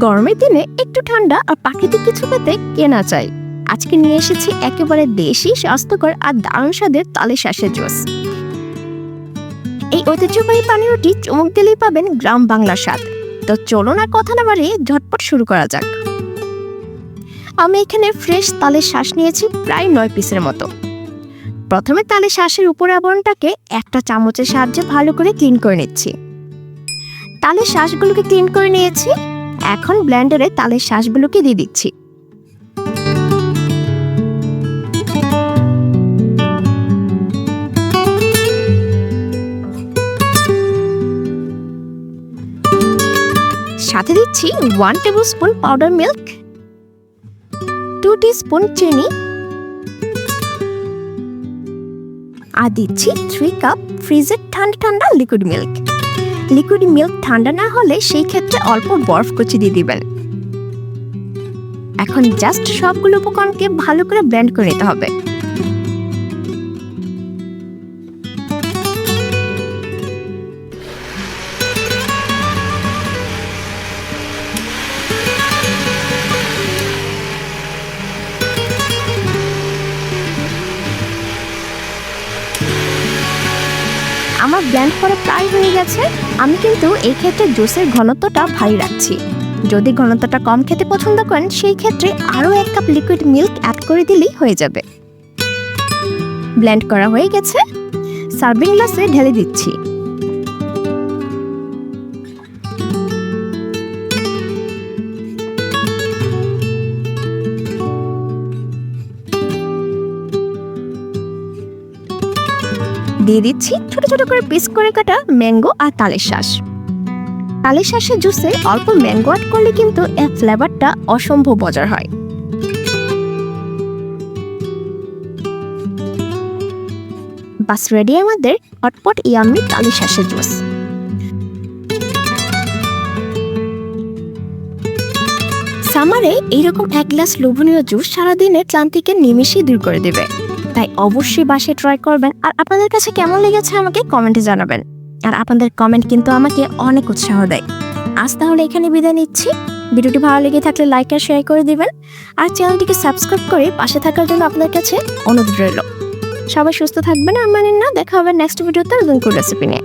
গরমের দিনে একটু ঠান্ডা আর প্রাকৃতিক কিছু পেতে কে না চায়। আজকে নিয়ে এসেছি একেবারে দেশি, স্বাস্থ্যকর আর দারুণ স্বাদের তালে শাঁসের জুস। এই ঐতিহ্যবাহী পানীয়টি চমক দিলেই পাবেন গ্রাম বাংলার স্বাদ। তো চলুন আর কথা না বাড়িয়ে ঝটপট শুরু করা যাক। আমি এখানে ফ্রেশ তালের শাঁস নিয়েছি প্রায় 9 পিসের মতো। প্রথমে তালের শাঁসের উপরের আবরণটাকে একটা চামচের সাহায্যে ভালো করে ক্লিন করে নিচ্ছি। তালের শাঁসগুলোকে ক্লিন করে নিয়েছি। এখন ব্লেন্ডারে তালের শাঁসগুলোকে দিয়ে দিচ্ছি। সাথে দিচ্ছি 1 টেবিলস্পুন পাউডার মিল্ক, 2 টিস্পুন চিনি আর দিচ্ছি 3 কাপ ফ্রিজের ঠান্ডা ঠান্ডা লিকুইড মিল্ক। লিকুইড মিল্ক ঠান্ডা না হলে সেই ক্ষেত্রে অল্প বরফ কুচি দিয়ে দিবেন। এখন জাস্ট সবগুলো উপকরণকে ভালো করে ব্লেন্ড করে নিতে হবে। আমার ব্লেন্ড করা প্রায় হয়ে গেছে। আমি কিন্তু এই ক্ষেত্রে জুসের ঘনত্বটা ভারী রাখছি। যদি ঘনত্বটা কম খেতে পছন্দ করেন সেই ক্ষেত্রে আরও 1 কাপ লিকুইড মিল্ক অ্যাড করে দিলেই হয়ে যাবে। ব্লেন্ড করা হয়ে গেছে, সার্ভিং গ্লাসে ঢেলে দিচ্ছি। দিয়ে দিচ্ছি ছোট ছোট করে পিস করে কাটা ম্যাঙ্গো আর তালের শাঁস। তালের শাঁসের জুসে অল্প ম্যাঙ্গো অ্যাড করলে কিন্তু এর ফ্লেভারটা অসম্ভব মজার হয়। বাস রেডি আমাদের হটপট ইয়াম্মি তালের শাঁসের জুস। সামারে এইরকম 1 গ্লাস লোভনীয় জুস সারাদিনের ক্লান্তিকে নিমেষেই দূর করে দেবে। তাই অবশ্যই বাসায় ট্রাই করবেন। আর আপনাদের কাছে কেমন লেগেছে আমাকে কমেন্টে জানাবেন। আর আপনাদের কমেন্ট কিন্তু আমাকে অনেক উৎসাহ দেয়। আজ তাহলে এখানে বিদায় নিচ্ছি। ভিডিওটি ভালো লেগে থাকলে লাইক আর শেয়ার করে দিবেন। আর চ্যানেলটিকে সাবস্ক্রাইব করে পাশে থাকার জন্য আপনার কাছে অনুরোধ রইল। সবাই সুস্থ থাকবেন আর মানেন না। দেখা হবে নেক্সট ভিডিওতে নতুন কোনো রেসিপি নিয়ে।